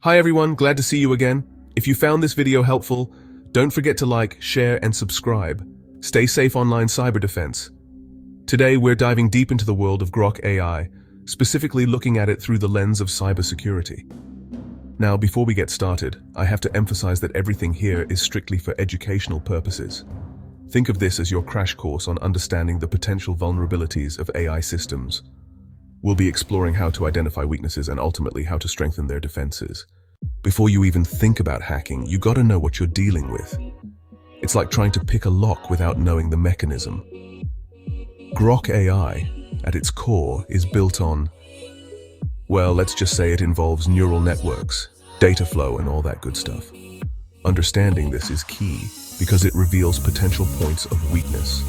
Hi everyone, glad to see you again. If you found this video helpful, don't forget to like, share, and subscribe. Stay safe online cyber defense. Today we're diving deep into the world of Grok AI, specifically looking at it through the lens of cybersecurity. Now, before we get started, I have to emphasize that everything here is strictly for educational purposes. Think of this as your crash course on understanding the potential vulnerabilities of AI systems. We'll be exploring how to identify weaknesses and ultimately how to strengthen their defenses. Before you even think about hacking, you gotta know what you're dealing with. It's like trying to pick a lock without knowing the mechanism. Grok AI, at its core, is built on, well, let's just say it involves neural networks, data flow, and all that good stuff. Understanding this is key because it reveals potential points of weakness.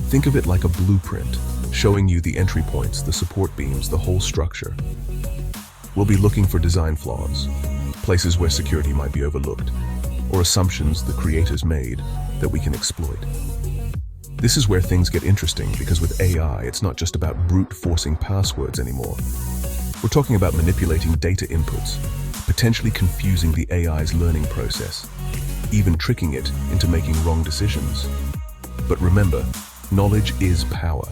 Think of it like a blueprint, showing you the entry points, the support beams, the whole structure. We'll be looking for design flaws, places where security might be overlooked, or assumptions the creators made that we can exploit. This is where things get interesting because with AI, it's not just about brute forcing passwords anymore. We're talking about manipulating data inputs, potentially confusing the AI's learning process, even tricking it into making wrong decisions. But remember, knowledge is power,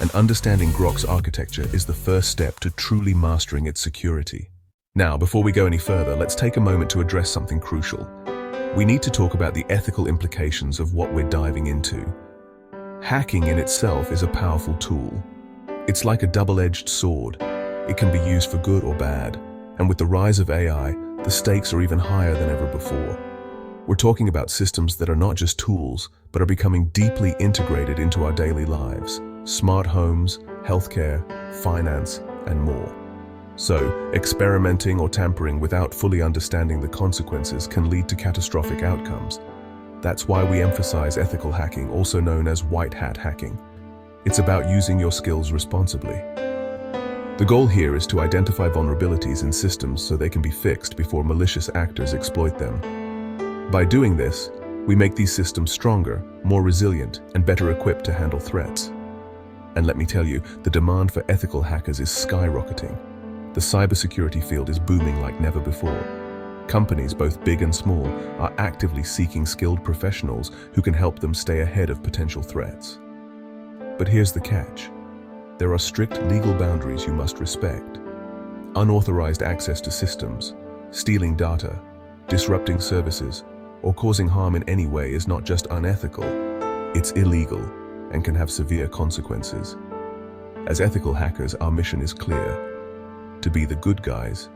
and understanding Grok's architecture is the first step to truly mastering its security. Now, before we go any further, let's take a moment to address something crucial. We need to talk about the ethical implications of what we're diving into. Hacking in itself is a powerful tool. It's like a double-edged sword. It can be used for good or bad, and with the rise of AI, the stakes are even higher than ever before. We're talking about systems that are not just tools, but are becoming deeply integrated into our daily lives. Smart homes, healthcare, finance, and more. So, experimenting or tampering without fully understanding the consequences can lead to catastrophic outcomes. That's why we emphasize ethical hacking, also known as white hat hacking. It's about using your skills responsibly. The goal here is to identify vulnerabilities in systems so they can be fixed before malicious actors exploit them. By doing this, we make these systems stronger, more resilient, and better equipped to handle threats. And let me tell you, the demand for ethical hackers is skyrocketing. The cybersecurity field is booming like never before. Companies, both big and small, are actively seeking skilled professionals who can help them stay ahead of potential threats. But here's the catch. There are strict legal boundaries you must respect. Unauthorized access to systems, stealing data, disrupting services, or causing harm in any way is not just unethical, it's illegal and can have severe consequences. As ethical hackers, our mission is clear: to be the good guys,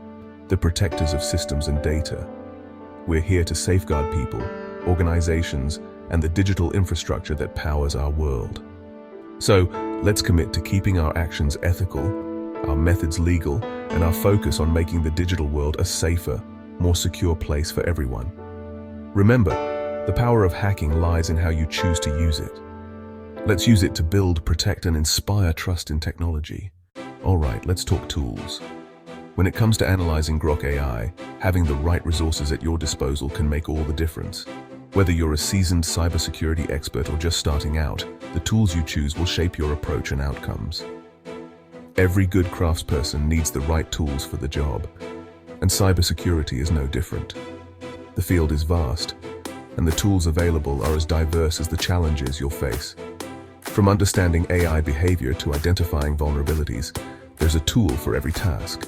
the protectors of systems and data. We're here to safeguard people, organizations, and the digital infrastructure that powers our world. So, let's commit to keeping our actions ethical, our methods legal, and our focus on making the digital world a safer, more secure place for everyone. Remember, the power of hacking lies in how you choose to use it. Let's use it to build, protect, and inspire trust in technology. All right, let's talk tools. When it comes to analyzing Grok AI, having the right resources at your disposal can make all the difference. Whether you're a seasoned cybersecurity expert or just starting out, the tools you choose will shape your approach and outcomes. Every good craftsperson needs the right tools for the job, and cybersecurity is no different. The field is vast, and the tools available are as diverse as the challenges you'll face. From understanding AI behavior to identifying vulnerabilities, there's a tool for every task.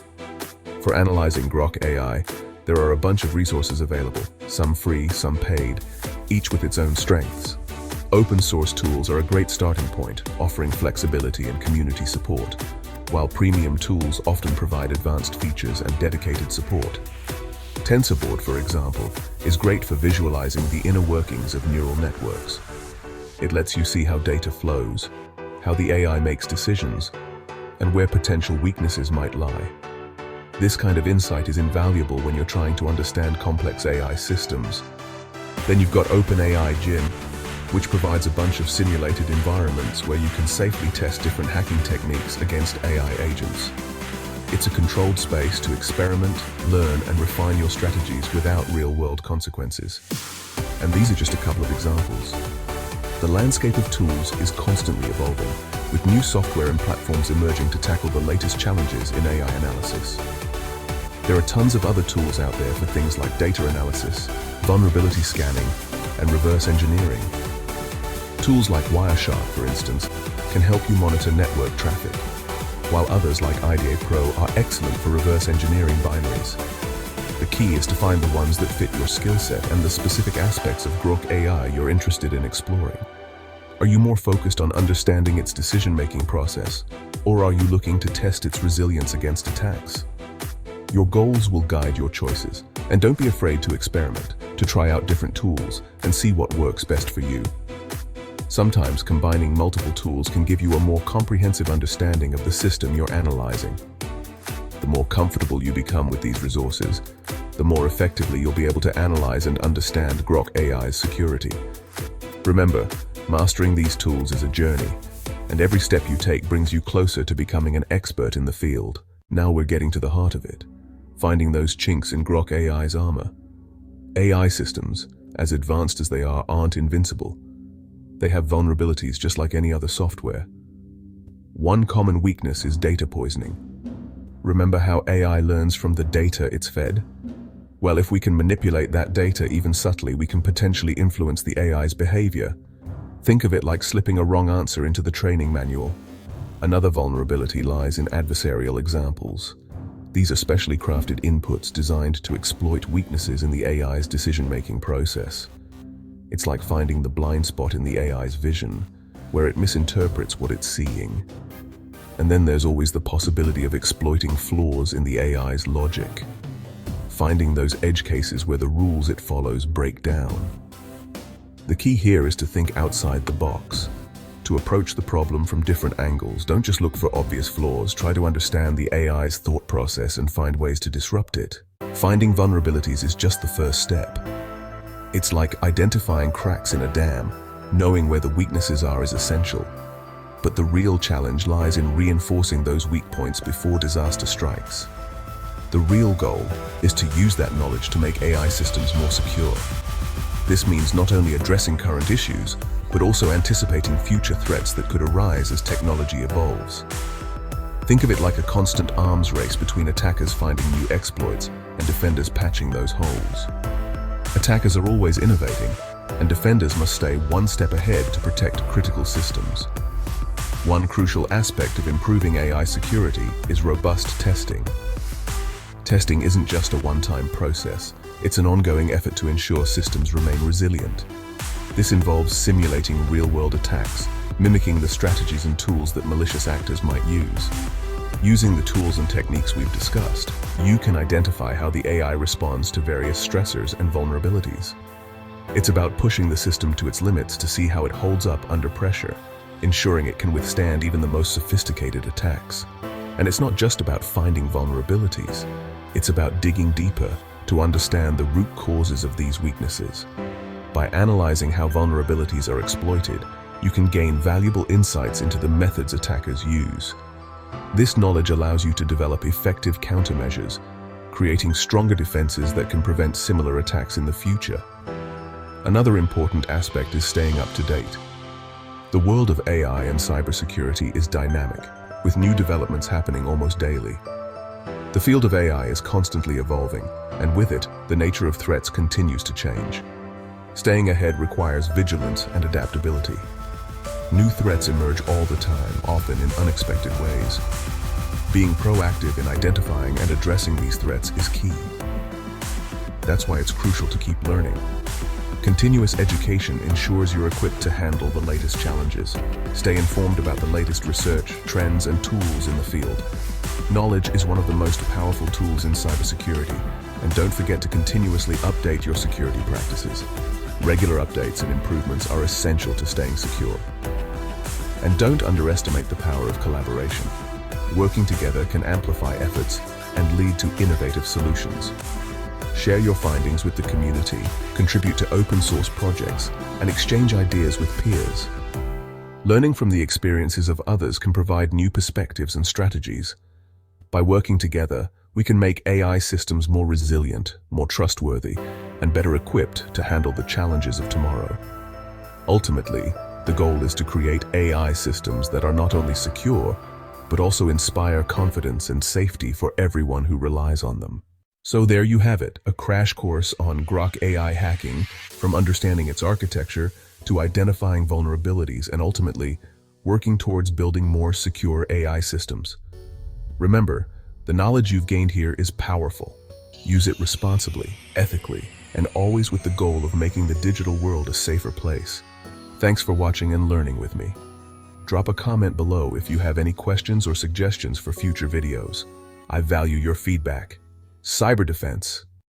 For analyzing Grok AI, there are a bunch of resources available, some free, some paid, each with its own strengths. Open source tools are a great starting point, offering flexibility and community support, while premium tools often provide advanced features and dedicated support. TensorBoard, for example, is great for visualizing the inner workings of neural networks. It lets you see how data flows, how the AI makes decisions, and where potential weaknesses might lie. This kind of insight is invaluable when you're trying to understand complex AI systems. Then you've got OpenAI Gym, which provides a bunch of simulated environments where you can safely test different hacking techniques against AI agents. It's a controlled space to experiment, learn, and refine your strategies without real-world consequences. And these are just a couple of examples. The landscape of tools is constantly evolving, with new software and platforms emerging to tackle the latest challenges in AI analysis. There are tons of other tools out there for things like data analysis, vulnerability scanning, and reverse engineering. Tools like Wireshark, for instance, can help you monitor network traffic, while others like IDA Pro are excellent for reverse engineering binaries. The key is to find the ones that fit your skill set and the specific aspects of Grok AI you're interested in exploring. Are you more focused on understanding its decision-making process, or are you looking to test its resilience against attacks? Your goals will guide your choices, and don't be afraid to experiment, to try out different tools and see what works best for you. Sometimes combining multiple tools can give you a more comprehensive understanding of the system you're analyzing. The more comfortable you become with these resources, the more effectively you'll be able to analyze and understand Grok AI's security. Remember, mastering these tools is a journey, and every step you take brings you closer to becoming an expert in the field. Now we're getting to the heart of it, finding those chinks in Grok AI's armor. AI systems, as advanced as they are, aren't invincible. They have vulnerabilities just like any other software. One common weakness is data poisoning. Remember how AI learns from the data it's fed? Well, if we can manipulate that data even subtly, we can potentially influence the AI's behavior. Think of it like slipping a wrong answer into the training manual. Another vulnerability lies in adversarial examples. These are specially crafted inputs designed to exploit weaknesses in the AI's decision-making process. It's like finding the blind spot in the AI's vision, where it misinterprets what it's seeing. And then there's always the possibility of exploiting flaws in the AI's logic, finding those edge cases where the rules it follows break down. The key here is to think outside the box, to approach the problem from different angles. Don't just look for obvious flaws, try to understand the AI's thought process and find ways to disrupt it. Finding vulnerabilities is just the first step. It's like identifying cracks in a dam. Knowing where the weaknesses are is essential. But the real challenge lies in reinforcing those weak points before disaster strikes. The real goal is to use that knowledge to make AI systems more secure. This means not only addressing current issues, but also anticipating future threats that could arise as technology evolves. Think of it like a constant arms race between attackers finding new exploits and defenders patching those holes. Attackers are always innovating, and defenders must stay one step ahead to protect critical systems. One crucial aspect of improving AI security is robust testing. Testing isn't just a one-time process, it's an ongoing effort to ensure systems remain resilient. This involves simulating real-world attacks, mimicking the strategies and tools that malicious actors might use. Using the tools and techniques we've discussed, you can identify how the AI responds to various stressors and vulnerabilities. It's about pushing the system to its limits to see how it holds up under pressure, ensuring it can withstand even the most sophisticated attacks. And it's not just about finding vulnerabilities, it's about digging deeper to understand the root causes of these weaknesses. By analyzing how vulnerabilities are exploited, you can gain valuable insights into the methods attackers use. This knowledge allows you to develop effective countermeasures, creating stronger defenses that can prevent similar attacks in the future. Another important aspect is staying up to date. The world of AI and cybersecurity is dynamic, with new developments happening almost daily. The field of AI is constantly evolving, and with it, the nature of threats continues to change. Staying ahead requires vigilance and adaptability. New threats emerge all the time, often in unexpected ways. Being proactive in identifying and addressing these threats is key. That's why it's crucial to keep learning. Continuous education ensures you're equipped to handle the latest challenges. Stay informed about the latest research, trends, and tools in the field. Knowledge is one of the most powerful tools in cybersecurity, and don't forget to continuously update your security practices. Regular updates and improvements are essential to staying secure. And don't underestimate the power of collaboration. Working together can amplify efforts and lead to innovative solutions. Share your findings with the community, contribute to open source projects, and exchange ideas with peers. Learning from the experiences of others can provide new perspectives and strategies. By working together, we can make AI systems more resilient, more trustworthy, and better equipped to handle the challenges of tomorrow. Ultimately, the goal is to create AI systems that are not only secure, but also inspire confidence and safety for everyone who relies on them. So there you have it, a crash course on Grok AI hacking, from understanding its architecture to identifying vulnerabilities and ultimately working towards building more secure AI systems. Remember, the knowledge you've gained here is powerful. Use it responsibly, ethically, and always with the goal of making the digital world a safer place. Thanks for watching and learning with me. Drop a comment below if you have any questions or suggestions for future videos. I value your feedback. Cyber defense.